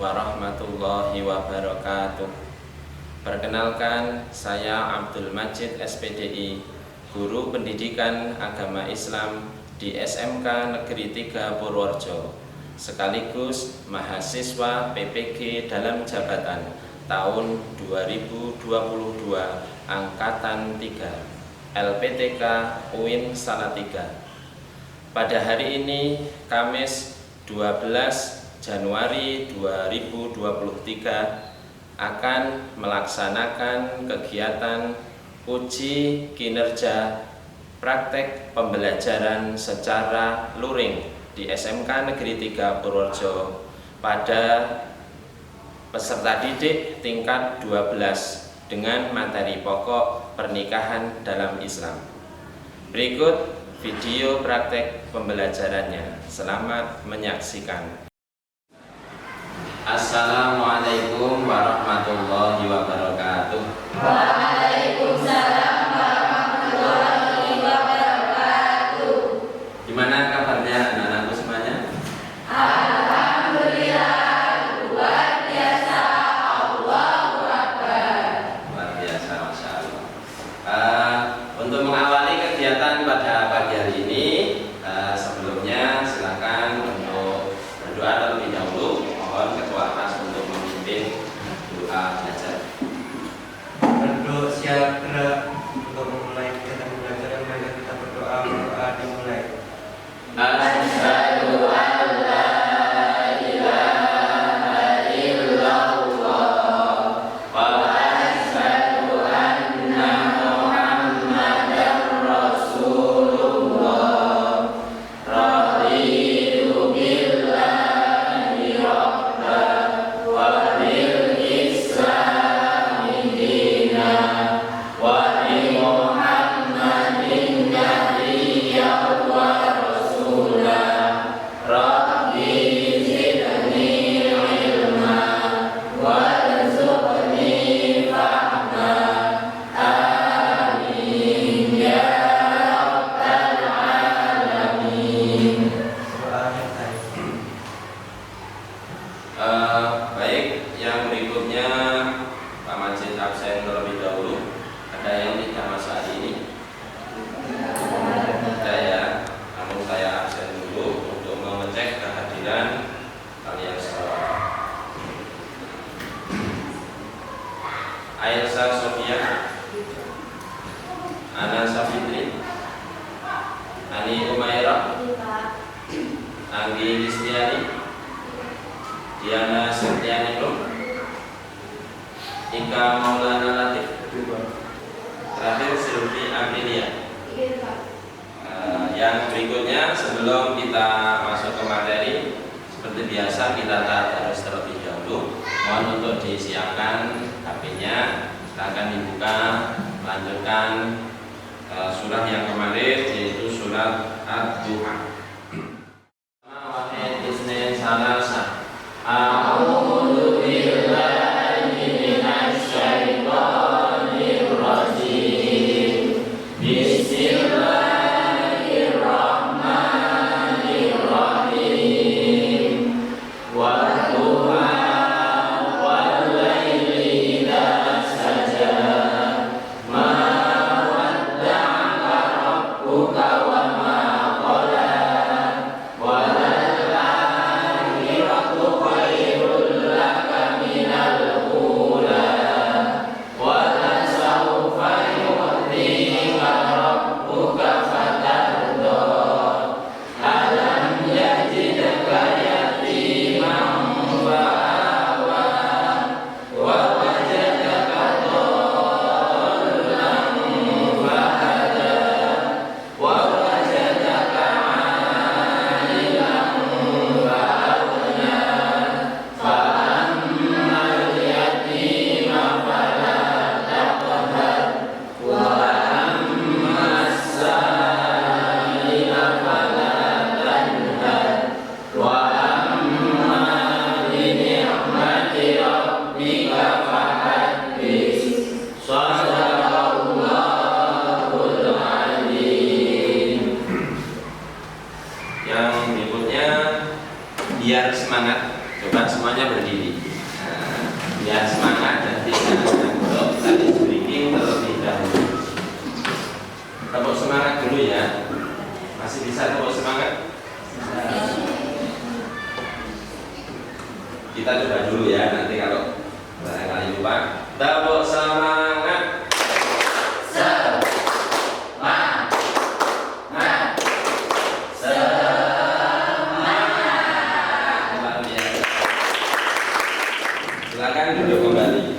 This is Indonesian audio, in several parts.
warahmatullahi wabarakatuh. Perkenalkan, saya Abdul Majid SPDI, Guru Pendidikan Agama Islam di SMK Negeri 3 Purworejo, sekaligus mahasiswa PPG dalam jabatan tahun 2022 Angkatan 3 LPTK UIN Salatiga. Pada hari ini, Kamis 12 Januari 2023, akan melaksanakan kegiatan uji kinerja praktek pembelajaran secara luring di SMK Negeri 3 Purworejo pada peserta didik tingkat 12 dengan materi pokok pernikahan dalam Islam. Berikut video praktek pembelajarannya. Selamat menyaksikan. Assalamualaikum warahmatullahi wabarakatuh. Waalaikumsalam warahmatullahi wabarakatuh. Gimana kabarnya anak-anakku semuanya? Alhamdulillah, luar biasa, Allahu Akbar. Luar biasa, Masya Allah. Untuk mengawali kegiatan pada pagi hari ini, sebelumnya silakan untuk berdoa terlebih dahulu. Mohon ketua kelas untuk memimpin doa belajar. Berdoa siap gerak untuk memulai kegiatan pembelajaran. Mari kita berdoa dimulai. Asyhadu an la ilaha illallah wa asyhadu anna Muhammadar Rasulullah. Raditu billahi rabban wa bil islami dinan wa bi Muhammadin nabiyyan wa rasulah. Rabbi zidni ilman warzuqni fahma. Amin ya rabbal alamin. Baik, yang berikutnya Pak Majid absen terlebih dahulu. Ada yang tidak masuk hari ini? Ada ya, namun saya absen dulu untuk mengecek kehadiran kalian semua. Ailsa Sofia, Ana Safitri, Ani Umairah, Anggi Listiani, Diana Septiani, Ika Maulana Latif, terakhir Sylvie Aprilia. Yang berikutnya, sebelum kita masuk ke materi, seperti biasa kita harus terlebih dahulu. Mohon untuk disiapkan HP-nya, silakan dibuka, melanjutkan surah yang kemarin, yaitu surat Ad-Duha. Wahid Isnin Salasa. A'udzu billahi minasy syaithanir rajim. Bismillahirrahmanirrahim. Wadduha wal laili idza saja. Ma wadda'aka rabbuka wa ma qala. semuanya berdiri. Biar semangat dan tidak ngantuk. Tadi breathing terlebih dahulu. Tepuk semangat dulu ya. Masih bisa tepuk semangat? Kita coba dulu ya, nanti kalau barangkali lupa. Tepuk semangat. Silakan duduk kembali.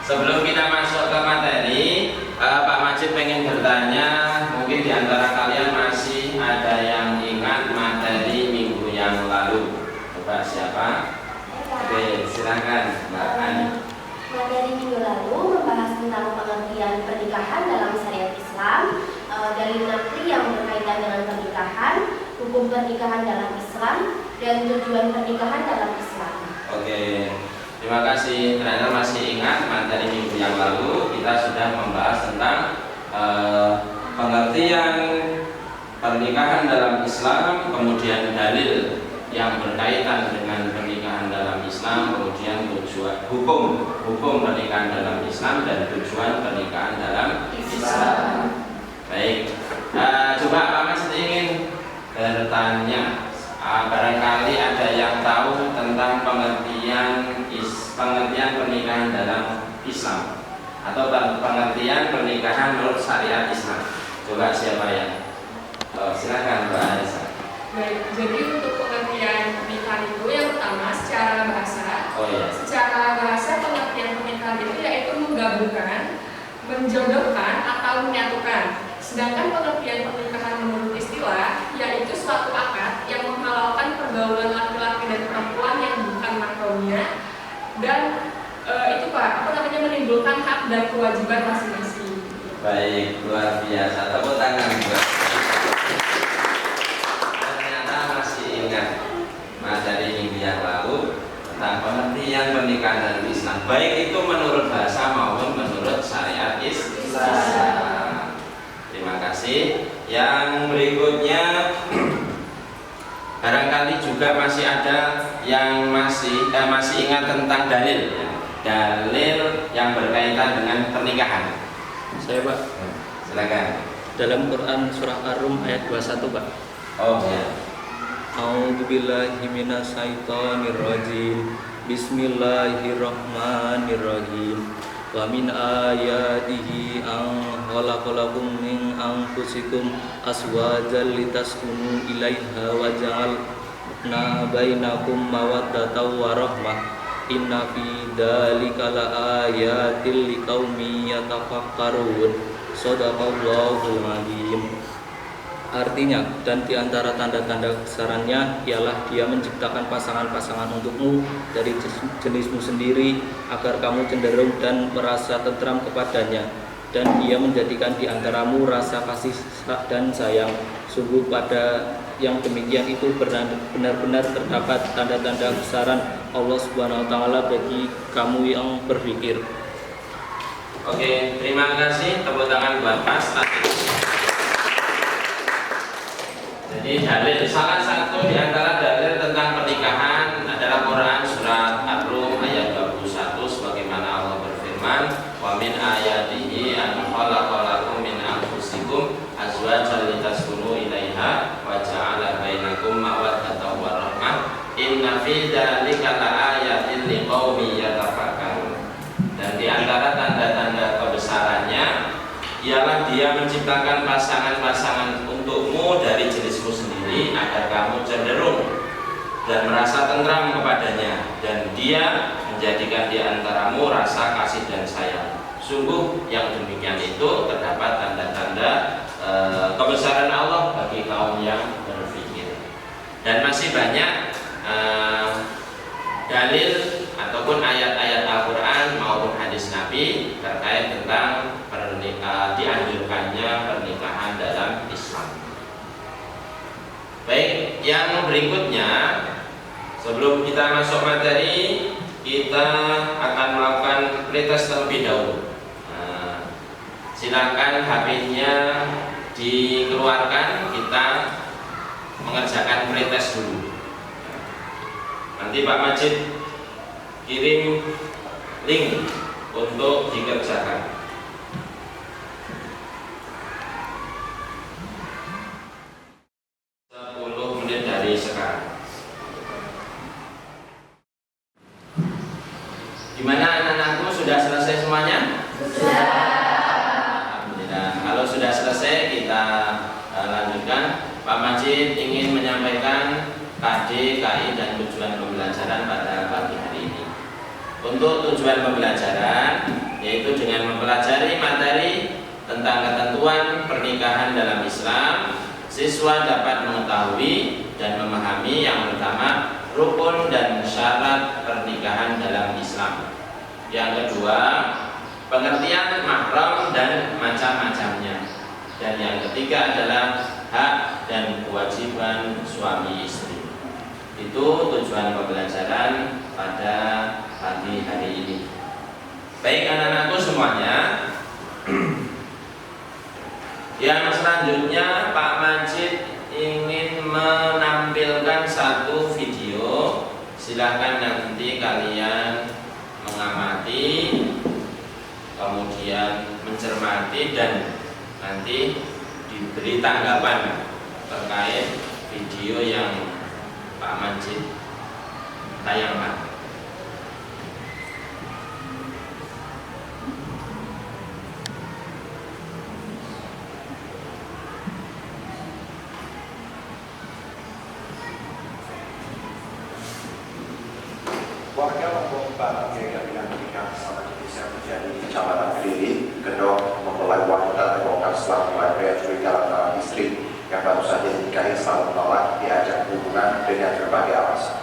Sebelum kita masuk ke materi, Pak Majid pengen bertanya, mungkin di antara kalian masih ada yang ingat materi minggu yang lalu. Coba siapa? Oke, silakan Mbak Ani. Materi minggu lalu membahas tentang pengertian pernikahan dalam syariat Islam, dalil naqli yang berkaitan dengan pernikahan, hukum pernikahan dalam Islam, dan tujuan pernikahan dalam Islam. Oke, terima kasih. Ternyata masih ingat materi minggu yang lalu kita sudah membahas tentang pengertian pernikahan dalam Islam, kemudian dalil yang berkaitan dengan pernikahan dalam Islam, kemudian tujuan hukum pernikahan dalam Islam dan tujuan pernikahan dalam Islam. Baik, coba Pak Mas ingin bertanya, barangkali ada yang tahu tentang pengertian pernikahan dalam Islam atau pengertian pernikahan menurut syariat Islam. Coba siapa yang? Silakan Mbak Aisyah. Baik, jadi untuk pengertian pernikahan itu yang pertama secara bahasa. Oh iya. Secara bahasa pengertian pernikahan itu yaitu menggabungkan, menjodohkan atau menyatukan. Sedangkan pengertian pernikahan menurut istilah yaitu suatu akad yang menghalalkan pergaulan laki-laki dan perempuan yang bukan mahramnya dan itu Pak, menimbulkan hak dan kewajiban masing-masing. Baik, luar biasa. Tepuk tangan buat. Ternyata masih ingat materi minggu yang lalu tentang pengertian pernikahan dalam Islam, baik itu menurut bahasa maupun menurut syariat Islam. Terima kasih. Yang berikutnya, barangkali juga masih ada yang masih ingat tentang dalil yang berkaitan dengan pernikahan. Saya Pak, Silakan. dalam Quran surah Ar-Rum ayat 21 Pak. Oh ya. A'udzubillahi minasyaitonirrajim. Bismillahirrahmanirrahim. Wa min ayatihi an khalaqalakum min anfusikum azwajan litaskunu ilaiha wa ja'alna bainakum mawaddatan wa rahmah. Inna fi dzalika laayatil liqaumin yatafakkarun. Shadaqallahul adzim. Artinya, dan di antara tanda-tanda kebesarannya ialah Dia menciptakan pasangan-pasangan untukmu dari jenismu sendiri agar kamu cenderung dan merasa tentram kepadanya, dan Dia menjadikan di antaramu rasa kasih dan sayang. Sungguh pada yang demikian itu benar-benar terdapat tanda-tanda kebesaran Allah Subhanahu wa taala bagi kamu yang berpikir. Oke, terima kasih. Tepuk tangan buat Mas. Jadi dalil, salah satu di antara dalil tentang pernikahan adalah Quran surat Ar-Rum ayat 21, sebagaimana Allah berfirman, wa min ayatihi an khalaqalakum min anfusikum azwajan litaskunu ilaiha wa ja'ala bainakum mawaddatan wa rahmah inna fi dzalika laayatin liqaumin yatafakkarun. Dan di antara tanda-tanda kebesarannya ialah Dia menciptakan pasangan-pasangan untukmu dari jenismu sendiri agar kamu cenderung dan merasa tentram kepadanya, dan Dia menjadikan di antaramu rasa kasih dan sayang. Sungguh yang demikian itu terdapat tanda-tanda kebesaran Allah bagi kaum yang berpikir. Dan masih banyak dalil ataupun ayat-ayat Al-Quran maupun hadis Nabi terkait tentang dianjurkannya pernikahan dalam Islam. Baik, yang berikutnya, sebelum kita masuk materi, kita akan melakukan pretest terlebih dahulu. Silakan HP-nya dikeluarkan, kita mengerjakan pretest dulu. Nanti Pak Majid kirim link untuk dikerjakan. 10 menit dari sekarang. Gimana anak-anakku, sudah selesai semuanya? Sudah. Alhamdulillah. Kalau sudah selesai kita lanjutkan. Pak Majid ingin menyampaikan KD, KI dan tujuan pembelajaran pada pagi hari ini. Untuk tujuan pembelajaran yaitu dengan mempelajari materi tentang ketentuan pernikahan dalam Islam, siswa dapat mengetahui dan memahami yang pertama rukun dan syarat pernikahan dalam Islam. Yang kedua, pengertian mahram dan macam-macamnya. Dan yang ketiga adalah hak dan kewajiban suami istri. Itu tujuan pembelajaran pada pagi hari ini. Baik anak-anakku semuanya. Yang selanjutnya Pak Majid ingin menampilkan satu video. Silahkan nanti kalian mengamati, kemudian mencermati dan nanti diberi tanggapan terkait video yang Pak Majid tayangkan. Warga Lombok Barat yang dengan pernikahan sama jenis yang terjadi di Kecamatan Kediri, Kendong, mempelai wanita terbongkar setelah mempelai pria curiga lantaran istri yang baru saja dinikahi selalu menolak diajak hubungan dengan berbagai alasan.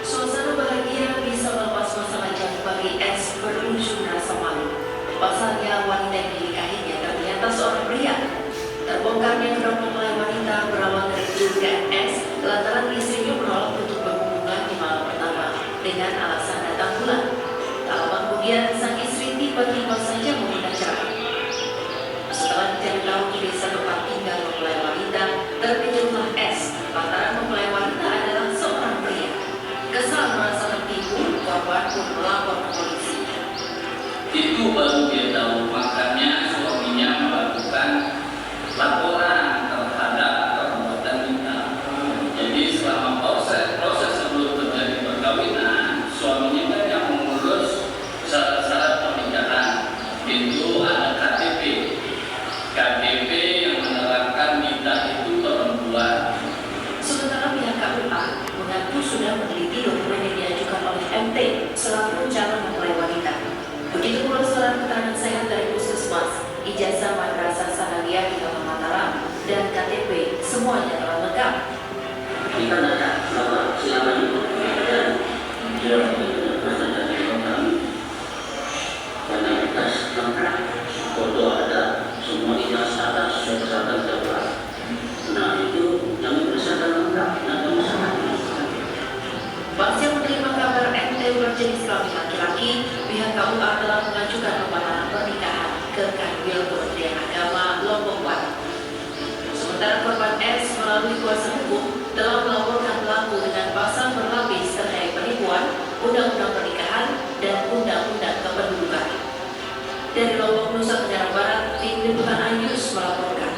Suasana bahagia bisa melepas masalah yang bagi S berujung rasa malu. Pasalnya wanita yang dinikahinya ternyata seorang pria. Terbongkarnya kedok mempelai wanita berawal dari curigaan S lantaran istrinya menolak untuk berhubungan di malam pertama dengan alasan datang bulan. Tak lama kemudian sang istri tiba-tiba saja meminta cerai. Setelah mencari tahu di desa tempat tinggal mempelai wanita, terkejutlah S lantaran mempelai wanita adalah seorang pria. Kesal merasa tertipu, korban pun melapor ke polisi. Itu baru dia tahu, makanya suaminya melakukan laporan terhadap perbuatan kita. Jadi selama proses sebelum terjadi perkawinan, suaminya kan yang mengurus syarat-syarat pernikahan. Itu ada KTP yang menerangkan nikah itu perempuan. Sementara pihak KUA mengaku sudah meneliti dokumen yang diajukan oleh MT selaku calon mempelai wanita. Begitu pula surat keterangan sehat dari puskesmas, ijazah madrasah sanawiyah di Kota Mataram, dan KTP semuanya telah lengkap. Ini kan ada siapa itu dan dia bertanya di kami karena tes lengkap, foto ada, semua ijazah ada, sesuai kesehatan dapat. Nah itu yang kesehatan lengkap, nanti masalah. Pasca menerima kabar MT berjenis kelamin laki-laki, pihak KUA telah mengajukan pembatalan pernikahan ke Kanwil Kementerian Agama Lombok Barat. Sementara korban S melalui kuasa hukum telah melaporkan pelaku dengan pasal berlapis terkait penipuan, undang-undang pernikahan, dan undang-undang kependudukan. Dari Lombok, Nusa Tenggara Barat, tim liputan Ayus melaporkan.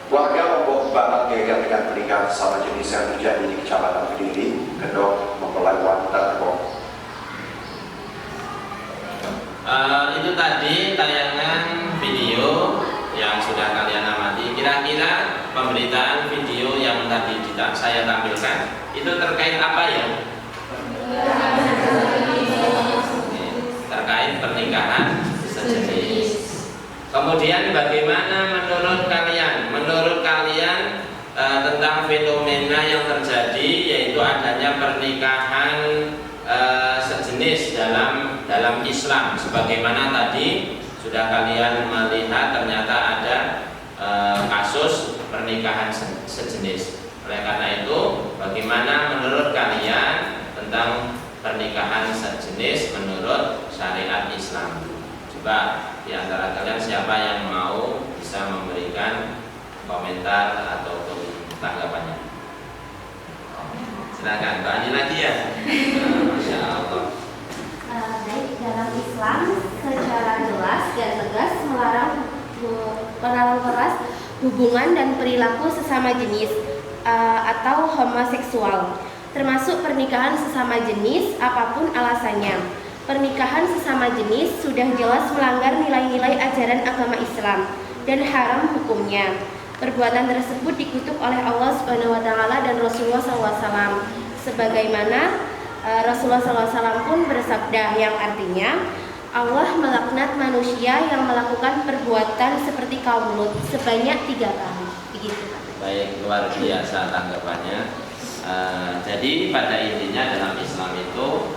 Warga Lombok Barat geger dengan pernikahan sama jenis yang terjadi di Kecamatan Kediri, Kendong, mempelai wanita terbongkar. Itu tadi tayangan video yang sudah kalian amati. Kira-kira pemberitaan video yang tadi saya tampilkan itu terkait apa ya? Terkait pernikahan sejenis. Kemudian bagaimana menurut kalian? Menurut kalian tentang fenomena yang terjadi yaitu adanya pernikahan sejenis dalam Islam. Sebagaimana tadi sudah kalian melihat ternyata ada kasus pernikahan sejenis. Oleh karena itu, bagaimana menurut kalian tentang pernikahan sejenis menurut syariat Islam? Coba di antara kalian siapa yang mau bisa memberikan komentar ataupun tanggapannya? Silakan, Mbak Ani lagi ya. Masya Allah. Baik, dalam Islam secara jelas dan tegas melarang keras hubungan dan perilaku sesama jenis atau homoseksual, termasuk pernikahan sesama jenis apapun alasannya. Pernikahan sesama jenis sudah jelas melanggar nilai-nilai ajaran agama Islam dan haram hukumnya. Perbuatan tersebut dikutuk oleh Allah Subhanahu wa taala dan Rasulullah SAW. Sebagaimana Rasulullah SAW pun bersabda, yang artinya Allah melaknat manusia yang melakukan perbuatan seperti kaum Lut sebanyak 3 kali. Begitu. Baik, luar biasa tanggapannya. Jadi pada intinya dalam Islam itu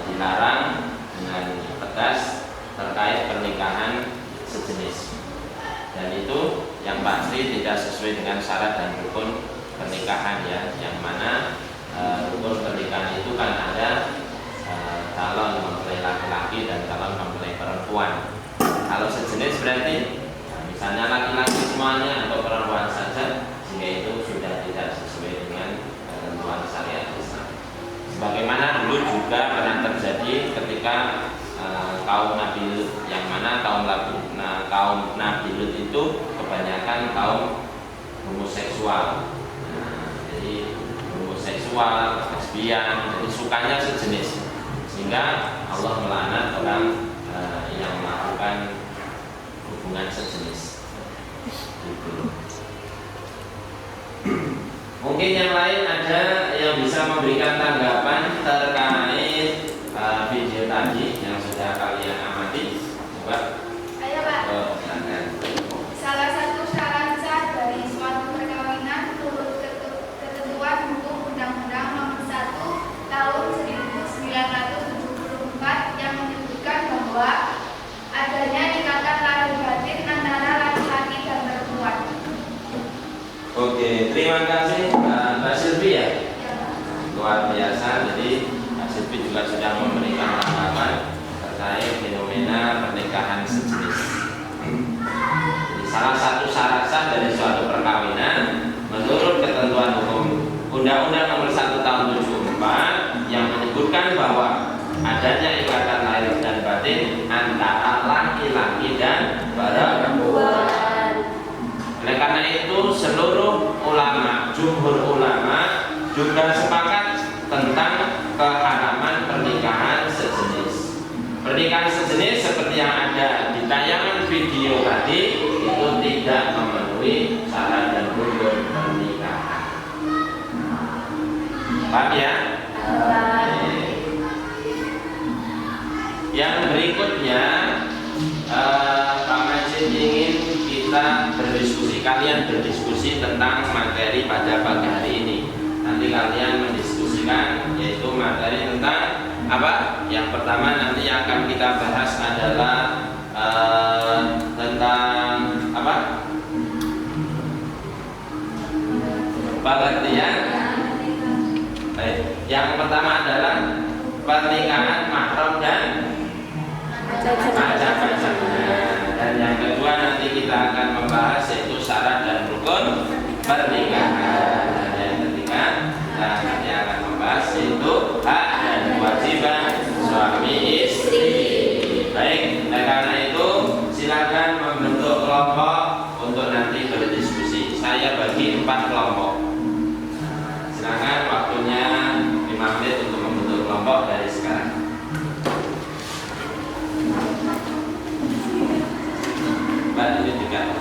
dilarang dengan tegas terkait pernikahan sejenis, dan itu yang pasti tidak sesuai dengan syarat dan rukun pernikahan ya, yang mana rukun pernikahan itu kan ada calon mempelai laki-laki dan calon mempelai perempuan. Kalau sejenis berarti misalnya laki-laki semuanya atau perempuan saja, sehingga itu sudah tidak sesuai dengan ketentuan syariat Islam. Sebagaimana dulu juga pernah terjadi ketika kaum Nabi Lut, yang mana kaum Nabi Lut itu kebanyakan kaum homoseksual. Jadi homoseksual, lesbian, jadi sukanya sejenis, sehingga Allah melaknat orang yang melakukan hubungan sejenis. Mungkin yang lain ada yang bisa memberikan tanggapan terkait video tadi yang sudah kalian amati. Coba. Ayo Pak. Silakan. Salah satu syarat sah dari suatu perkawinan menurut ketentuan hukum Undang-Undang Nomor 1 Tahun 1974 yang menyebutkan bahwa adanya ikatan lahir batin antara laki-laki dan perempuan. Oke, terima kasih Mbak Silvi ya. Luar biasa. Jadi Mbak Silvi juga sudah memberikan tanggapan terkait fenomena pernikahan sejenis. Jadi salah satu syarat sah dari suatu perkawinan menurut ketentuan hukum Undang-Undang Nomor 1 Tahun 74 yang menyebutkan bahwa adanya ikatan lahir dan batin antara laki-laki dan perempuan. Oleh karena itu seluruh ulama, jumhur ulama juga sepakat tentang keharaman pernikahan sejenis. Pernikahan sejenis seperti yang ada di tayangan video tadi itu tidak memenuhi syarat dan rukun pernikahan. Paham ya? Yang berikutnya Pak Majid ingin kita berdiskusi, kalian berdiskusi tentang materi pada pagi hari ini. Nanti kalian mendiskusikan yaitu materi tentang apa? Yang pertama nanti yang akan kita bahas adalah tentang apa? Pengertian. Baik. Yang pertama adalah pernikahan mahram dan macam-macamnya. Dan yang kedua nanti kita akan membahas yaitu syarat dan rukun pernikahan. Dan yang ketiga kita nanti akan membahas yaitu hak dan kewajiban suami istri. Baik, dan karena itu silakan membentuk kelompok untuk nanti berdiskusi. Saya bagi 4 kelompok. Silakan waktunya 5 menit untuk membentuk kelompok dari sekarang. Mbak ini juga.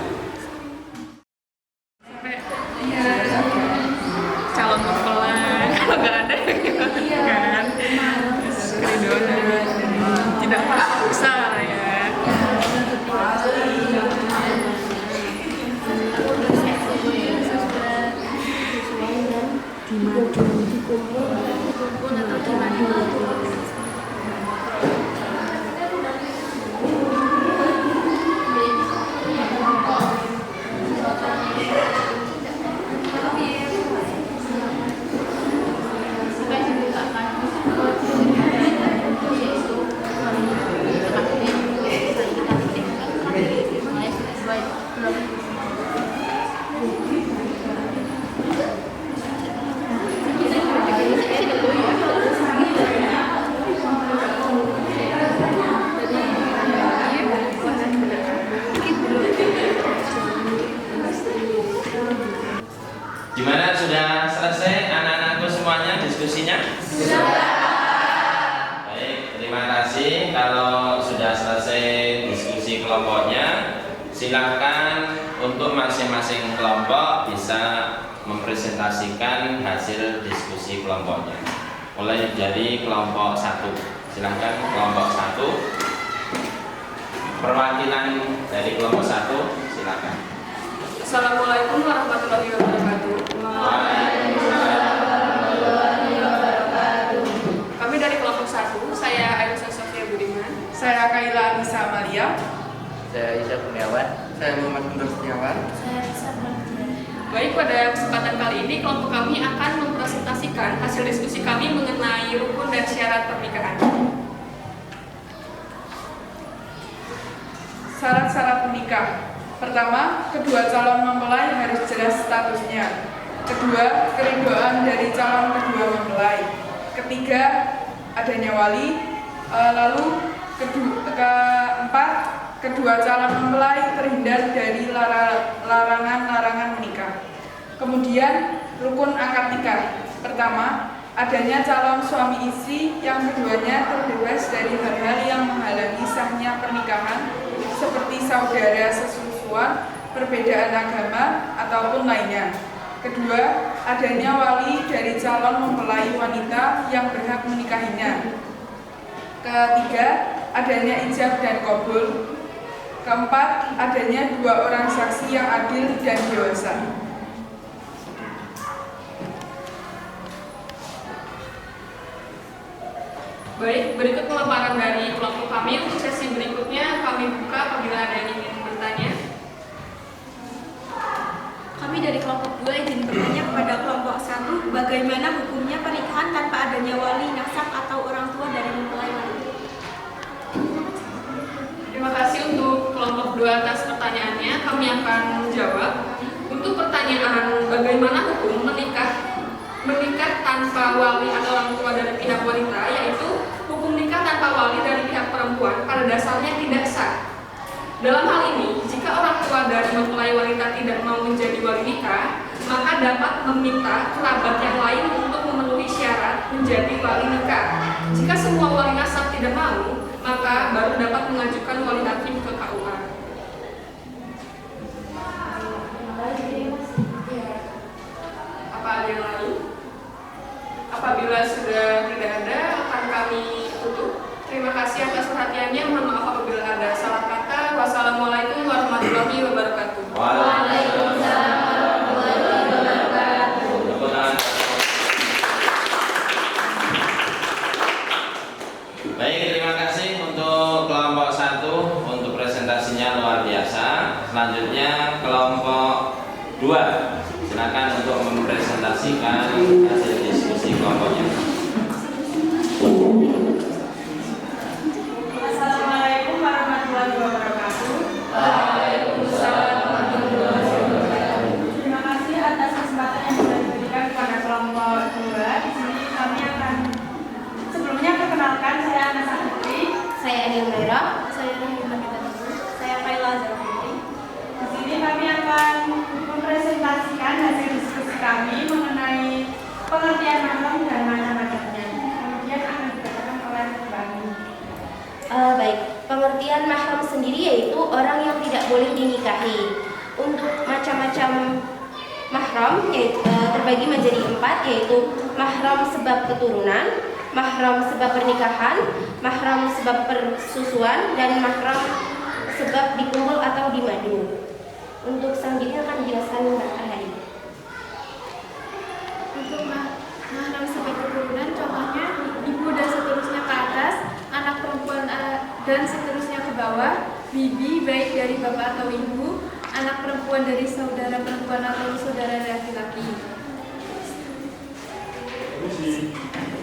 Calon mempelai kalau nggak ada kan keridoan tidak paksa ya. kelompoknya. Silakan untuk masing-masing kelompok bisa mempresentasikan hasil diskusi kelompoknya. Mulai dari kelompok 1. Silakan kelompok 1. Perwakilan dari kelompok 1, silakan. Assalamualaikum warahmatullahi wabarakatuh. Kami dari kelompok 1, saya Aisyah Sofia Budiman. Saya Kaila Anissa Amalia. Saya Isa Kurniawan. Saya Muhammad Guntur Setiawan. Baik, pada kesempatan kali ini kelompok kami akan mempresentasikan hasil diskusi kami mengenai rukun dan syarat pernikahan. Syarat-syarat menikah. Pertama, kedua calon mempelai harus jelas statusnya. Kedua, keridhaan dari calon kedua mempelai. Ketiga, adanya wali. Lalu keempat, kedua calon mempelai terhindar dari larangan-larangan menikah. Kemudian, rukun akad nikah. Pertama, adanya calon suami istri yang keduanya terbebas dari hal-hal yang menghalangi sahnya pernikahan seperti saudara sesusuan, perbedaan agama, ataupun lainnya. Kedua, adanya wali dari calon mempelai wanita yang berhak menikahinya. Ketiga, adanya ijab dan qabul. Keempat, adanya dua orang saksi yang adil dan dewasa. Baik, berikut pemaparan dari kelompok kami. Untuk sesi berikutnya kami buka apabila ada yang ingin bertanya. Kami dari kelompok 2 izin bertanya kepada kelompok 1, bagaimana hukumnya pernikahan tanpa adanya wali, nasab, atau orang tua dari mempelai wanita? Terima kasih untuk kelompok 2 atas pertanyaannya. Kami akan menjawab. Untuk pertanyaan bagaimana hukum menikah tanpa wali atau orang tua dari pihak wanita, yaitu hukum nikah tanpa wali dari pihak perempuan pada dasarnya tidak sah. Dalam hal ini, jika orang tua dari mempelai wanita tidak mau menjadi wali nikah, maka dapat meminta kerabat yang lain untuk memenuhi syarat menjadi wali nikah. Jika semua wali nasab tidak mau, maka baru dapat mengajukan wali hakim ke KUA. Apa ada yang lain? Apabila sudah tidak ada, akan kami tutup. Terima kasih atas perhatiannya. Mohon maaf apabila ada salah kata. Wassalamualaikum warahmatullahi wabarakatuh. Waalaikumsalam warahmatullahi wabarakatuh. Baik, terima kasih untuk kelompok 1 untuk presentasinya luar biasa. Selanjutnya kelompok 2. Silakan untuk mempresentasikan hasil diskusi kelompoknya. Assalamualaikum warahmatullahi wabarakatuh. Waalaikumsalam warahmatullahi wabarakatuh. Terima kasih atas kesempatan yang sudah diberikan kepada kelompok 2. Di sini kami akan sebelumnya perkenalkan, saya Anasa Putri. Saya Anil Merah. Saya Kaila Zafiri. Di sini kami akan mempresentasikan hasil diskusi kami mengenai pengertian mahram dan macam-macamnya. Kemudian akan dibacakan oleh kami. Baik, pengertian mahram sendiri yaitu orang yang tidak boleh dinikahi. Untuk macam-macam mahram terbagi menjadi 4, yaitu mahram sebab keturunan, mahram sebab pernikahan, mahram sebab persusuan, dan mahram sebab dikumpul atau dimadu. Untuk selanjutnya akan dijelaskan Mbak Ahadi. Untuk mahram sebab keturunan, contohnya ibu dan seterusnya ke atas, anak perempuan dan seterusnya ke bawah, bibi baik dari bapak atau ibu, anak perempuan dari saudara perempuan atau saudara laki-laki.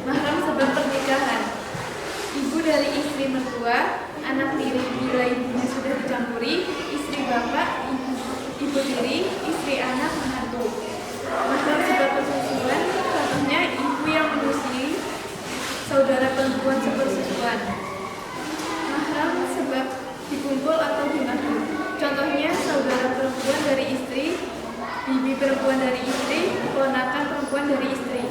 Mahram sebab pernikahan, ibu dari istri mertua, anak tiri bila ibunya sudah dicampuri, istri bapak, ibu tiri, istri anak, menantu. Mahram sebab persusuan, contohnya ibu yang menyusui saudara perempuan sepersusuan. Mahram sebab dikumpul atau dimadu, contohnya saudara perempuan dari istri, bibi perempuan dari istri, ponakan perempuan dari istri.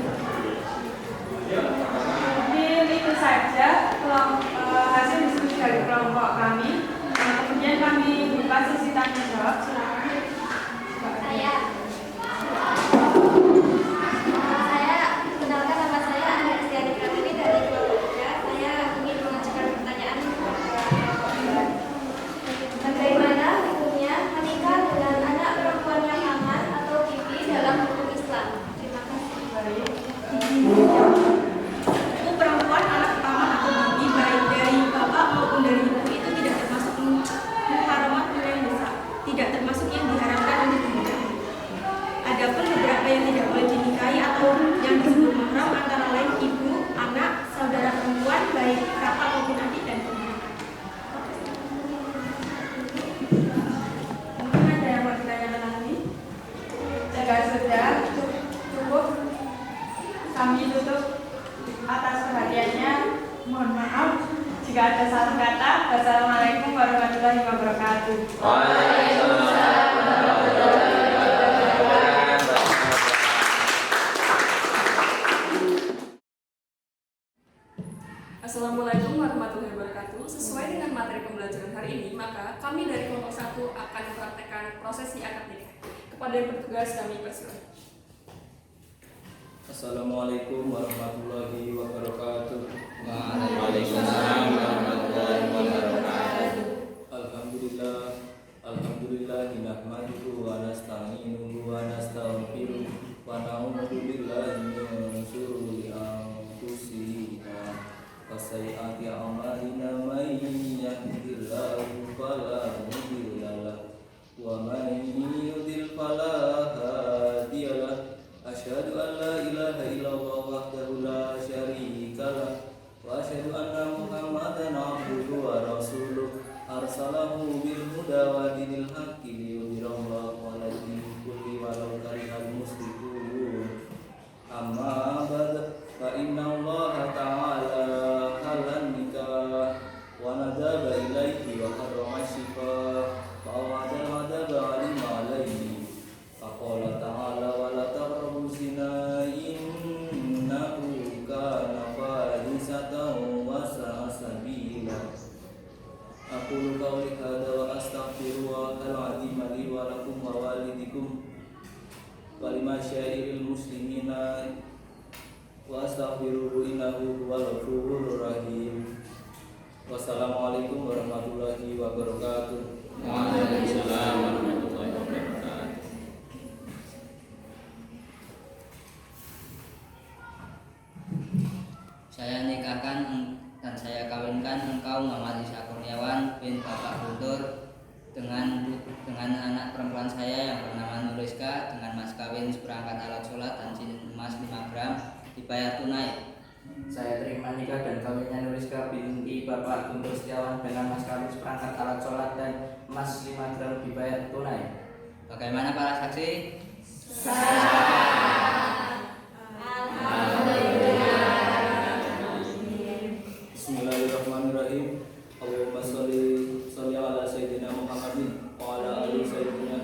Mungkin itu saja hasil diskusi dari kelompok kami. Kemudian kami Jika ada salah kata, wassalamualaikum warahmatullahi wabarakatuh. Waalaikumsalam warahmatullahi wabarakatuh. Assalamualaikum warahmatullahi wabarakatuh. Sesuai dengan materi pembelajaran hari ini, maka kami dari kelompok 1 akan mempraktekkan prosesi akad nikah. Kepada yang bertugas kami persilakan. Assalamualaikum warahmatullahi wabarakatuh. Waalaikumsalam warahmatullahi wabarakatuh. Alhamdulillah nahmaduhu wa nasta'inuhu wa nastaghfiruh wa na'udzu billahi min shururi anfusina wa sayyiati a'malina may yahdihillahu fala mudilla lahu wa may yudlil fala hadiya lahu. Asyhadu an la ilaha illallah wahdahu la syarika lah wa asyhadu anna Muhammadan abduhu wa rasuluh arsalahu bil huda wa dinil haqqi liyudhhirahu 'ala dini kulli walau karihal musyrikun. Amma ba'd fa inna Allah ta'ala halan nikah wa nadaba ilaihi wa harrama shifaa fa awada 'alima 'alaihi. Faqala ta'ala wa la taqrabu zina innahu kana fahisatan wa sa'a sabila. Aqulu qawli hadza wa astaghfirullahal 'azim li wa lakum wa walidikum wa limasyairil muslimina wa astaghfiruhu innahu huwal ghafurur rahim. Wassalamualaikum warahmatullahi wabarakatuh. Waalaikumsalam warahmatullahi wabarakatuh. Saya nikahkan dan saya kawinkan engkau Muhammad Isa Kurniawan bin Bapak Guntur dengan anak perempuan saya yang bernama Nuriska dengan mas kawin seperangkat alat sholat dan cincin emas 5 gram dibayar tunai. Saya terima nikah dan kawinnya Nuriska binti Bapak Guntur Setiawan dengan mas kawin seperangkat alat sholat dan emas 5 gram dibayar tunai. Bagaimana para saksi? Bismillahirrahmanirrahim. Allahumma sholli ala sayyidina Muhammadin wa ala ali sayyidina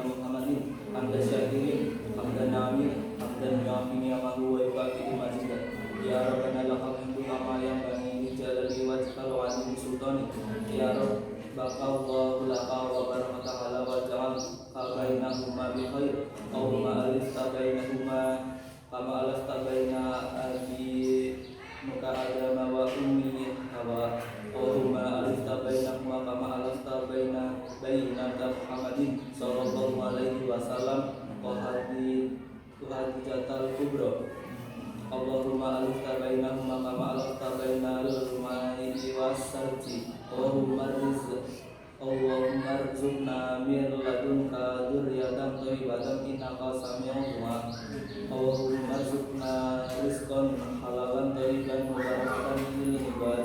Muhammadin. Hamdan syakirin, hamdan namin, hamdan yu'afini amahu wa yukafi'i majidah. Ya Rabbana lakal hamdu kama yanbaghi li jalali wajhikal wa 'azimi sultanik. Ya Rabb baqallahu laka wa baraka ta'ala wa ja'al bainahuma bi khair. Allahumma alif bainahuma kama alafta baina abi muka agama wa ummi hawa. Allahumma alifta bainahuma kama alafta bainaka Muhammadin sallallahu alaihi wasallam wa hadijatal kubra. Allahumma alifta bainahuma kama alafta bainal ma'i wassalji. Allahumma rzuqna min ladunka dzurriyyatan thayyibatan innaka sami'ud du'a. Allahumma rzuqna rizqan halalan thayyiban mubarakan lil ibad.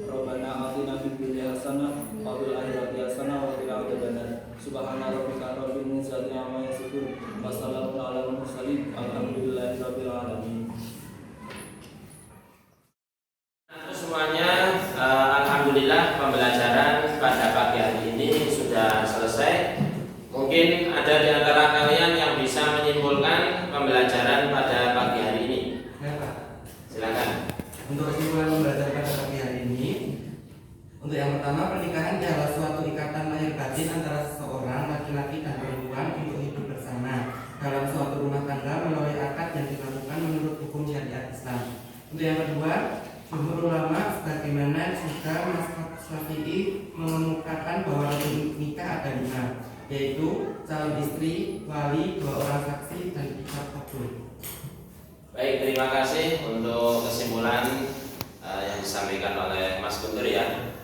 Rabbana atina fid dunya hasanah wa fil akhirati hasanah wa qina adzabannar. Subhana rabbika rabbil izzati amma yasifun wa salamun alal mursalin alhamdulillahi rabbil alamin. Semuanya, alhamdulillah pembelajaran pada pagi hari ini sudah selesai. Mungkin ada di antara kalian yang bisa menyimpulkan pembelajaran pada pagi hari ini. Ya, Pak. Silakan. Untuk kesimpulan pembelajaran pada pagi hari ini, untuk yang pertama, pernikahan adalah suatu ikatan lahir batin antara seseorang laki-laki dan perempuan untuk hidup bersama dalam suatu rumah tangga melalui akad yang dilakukan menurut hukum syariat Islam. Untuk yang kedua, jumhur ulama sebagaimana juga mazhab Syafi'i mengemukakan bahwa nikah ada 5, yaitu calon istri, wali, 2 orang saksi, dan ijab kabul. Baik, terima kasih untuk kesimpulan yang disampaikan oleh Mas Guntur ya.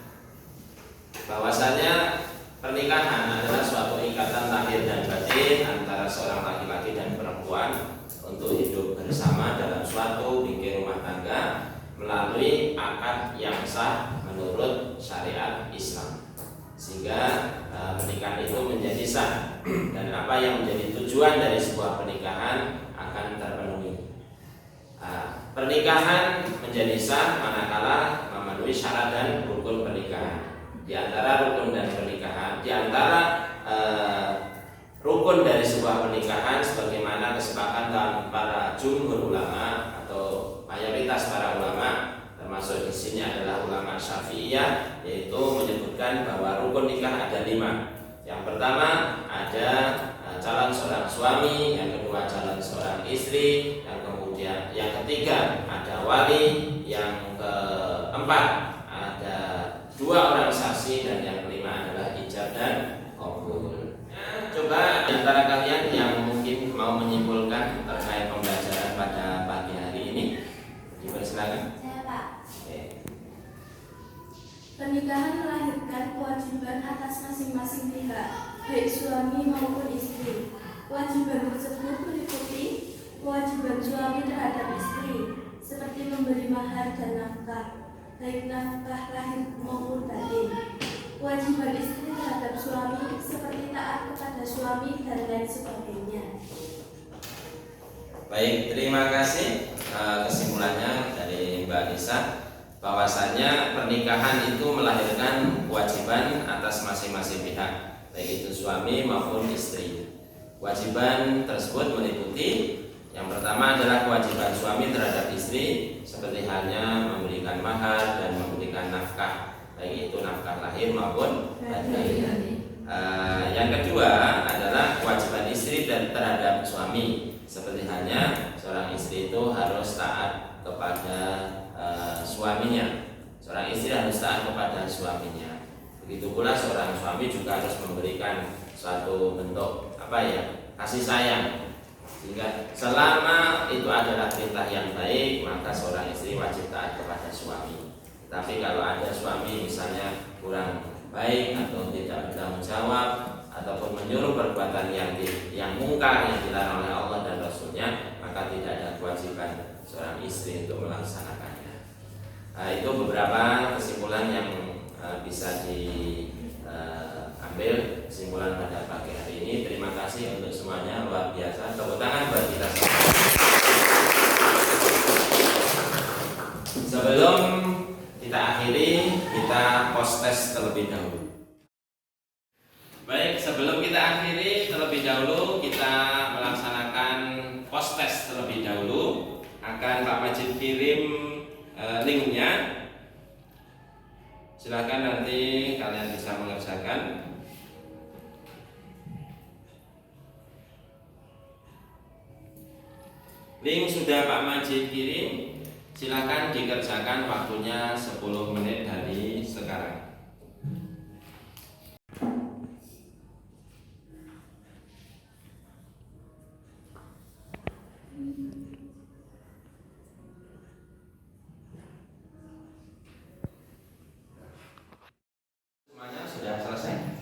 Bahwasanya pernikahan adalah suatu ikatan lahir dan batin antara seorang laki-laki dan perempuan untuk hidup bersama dalam suatu bingkai rumah tangga melalui akad yang sah menurut syariat Islam, sehingga pernikahan itu menjadi sah dan apa yang menjadi tujuan dari sebuah pernikahan akan terpenuhi. Pernikahan menjadi menjadi sah manakala memenuhi syarat dan rukun pernikahan. Di antara rukun dan pernikahan, di antara rukun dari sebuah pernikahan sebagaimana kesepakatan para jumhur ulama atau mayoritas para ulama, termasuk di sini adalah ulama Syafi'iyah, yaitu menyebutkan bahwa rukun nikah ada 5. Yang pertama ada calon seorang suami, yang kedua calon seorang istri, yang ketiga ada wali, yang keempat ada 2 orang saksi, dan yang kelima adalah ijab dan qabul. Coba di antara kalian yang mungkin mau menyimpulkan terkait pembelajaran pada pagi hari ini, dipersilakan. Saya, Pak. Oke. Pernikahan melahirkan kewajiban atas masing-masing pihak, baik suami maupun istri. Kewajiban tersebut meliputi kewajiban suami terhadap istri, seperti memberi mahar dan nafkah, baik nafkah lahir maupun batin. Kewajiban istri terhadap suami seperti taat kepada suami dan lain sebagainya. Baik, terima kasih. Kesimpulannya dari Mbak Nisa, bahwasannya pernikahan itu melahirkan kewajiban atas masing-masing pihak, baik itu suami maupun istri. Kewajiban tersebut meliputi yang pertama adalah kewajiban suami terhadap istri, seperti halnya memberikan mahar dan memberikan nafkah, baik itu nafkah lahir maupun batin. Yang kedua adalah kewajiban istri dan terhadap suami, seperti halnya seorang istri itu harus taat kepada suaminya. Seorang istri harus taat kepada suaminya. Begitu pula seorang suami juga harus memberikan suatu bentuk kasih sayang. Sehingga selama itu adalah perintah yang baik, maka seorang istri wajib taat kepada suami. Tapi kalau ada suami misalnya kurang baik atau tidak bertanggung jawab ataupun menyuruh perbuatan yang mungkar yang dilarang oleh Allah dan Rasulnya, maka tidak ada kewajiban seorang istri untuk melaksanakannya. Itu beberapa kesimpulan yang bisa diambil kesimpulan pada pagi hari ini. Terima kasih untuk semuanya, luar biasa. Tepuk tangan buat kita semua. Sebelum kita akhiri, kita post test terlebih dahulu. Baik, sebelum kita akhiri terlebih dahulu, kita melaksanakan post test terlebih dahulu. Akan Pak Majid kirim linknya. Silakan nanti kalian bisa mengerjakan. Link sudah Pak Majid kirim. Silakan dikerjakan, waktunya 10 menit dari sekarang. Semuanya sudah selesai?